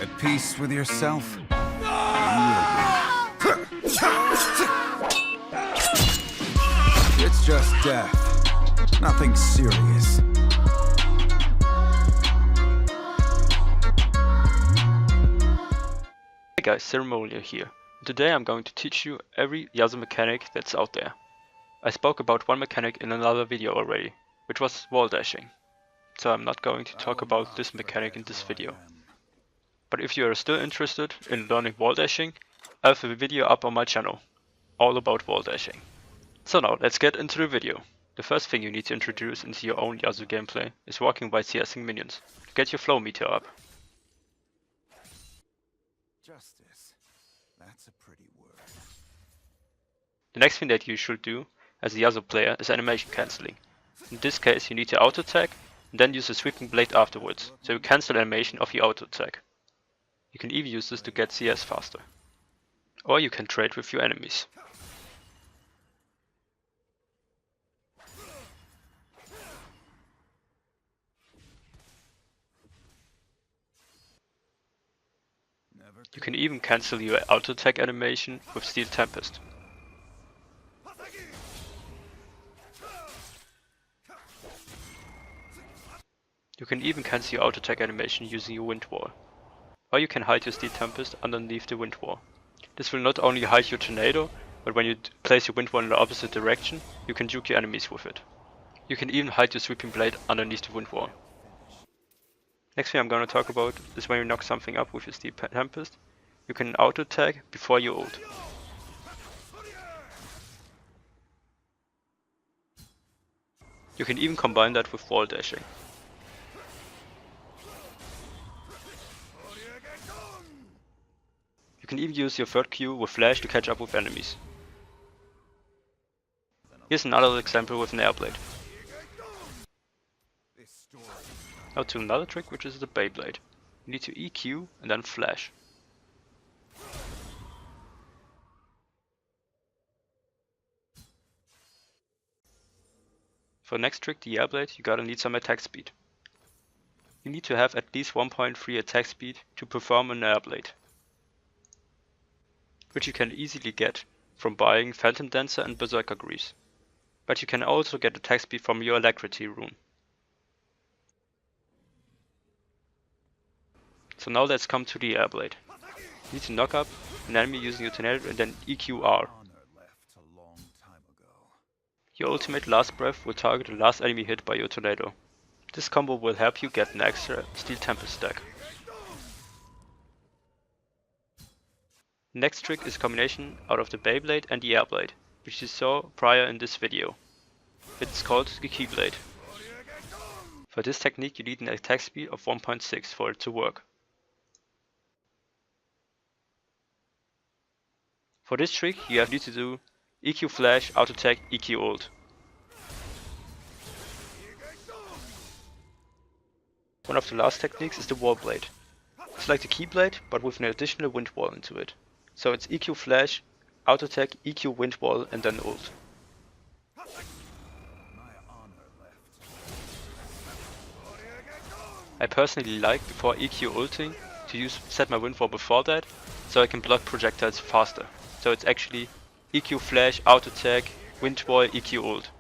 At peace with yourself? It's just death. Nothing serious. Hey guys, Ceremonial here. Today I'm going to teach you every Yasuo mechanic that's out there. I spoke about one mechanic in another video already, which was wall dashing. So I'm not going to talk about this mechanic in this video. But if you are still interested in learning wall dashing, I have a video up on my channel, all about wall dashing. So now let's get into the video. The first thing you need to introduce into your own Yasuo gameplay is walking by CSing minions, to get your flow meter up. Justice. That's a pretty word. The next thing that you should do as a Yasuo player is animation cancelling. In this case you need to auto attack and then use a sweeping blade afterwards, so you cancel animation of the auto attack. You can even use this to get CS faster. Or you can trade with your enemies. You can even cancel your auto attack animation with Steel Tempest. You can even cancel your auto attack animation using your wind wall. Or you can hide your Steel Tempest underneath the wind wall. This will not only hide your tornado, but when you place your wind wall in the opposite direction, you can juke your enemies with it. You can even hide your sweeping blade underneath the wind wall. Next thing I'm going to talk about is when you knock something up with your Steel Tempest, you can auto attack before you ult. You can even combine that with wall dashing. You can even use your third Q with flash to catch up with enemies. Here's another example with an airblade. Now to another trick, which is the Beyblade. You need to EQ and then flash. For the next trick, the airblade, you gotta need some attack speed. You need to have at least 1.3 attack speed to perform an airblade, which you can easily get from buying Phantom Dancer and Berserker Greaves. But you can also get attack speed from your Alacrity rune. So now let's come to the airblade. You need to knock up an enemy using your tornado and then EQR. Your ultimate last breath will target the last enemy hit by your tornado. This combo will help you get an extra Steel Tempest stack. Next trick is a combination out of the Beyblade and the Airblade, which you saw prior in this video. It's called the Keyblade. For this technique you need an attack speed of 1.6 for it to work. For this trick you need to do EQ flash, auto attack, EQ ult. One of the last techniques is the wall blade. It's like the Keyblade but with an additional wind wall into it. So it's EQ flash, auto attack, EQ wind wall and then ult. I personally like before EQ ulting to set my wind wall before that, so I can block projectiles faster. So it's actually EQ flash, auto attack, wind wall, EQ ult.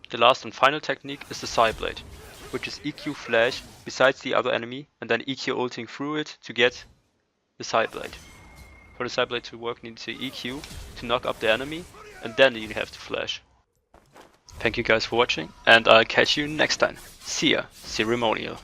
The last and final technique is the Psy Blade, which is EQ flash besides the other enemy and then EQ ulting through it to get the Psy Blade. For the Psy Blade to work you need to EQ to knock up the enemy and then you have to flash. Thank you guys for watching and I'll catch you next time. See ya, Ceremonial.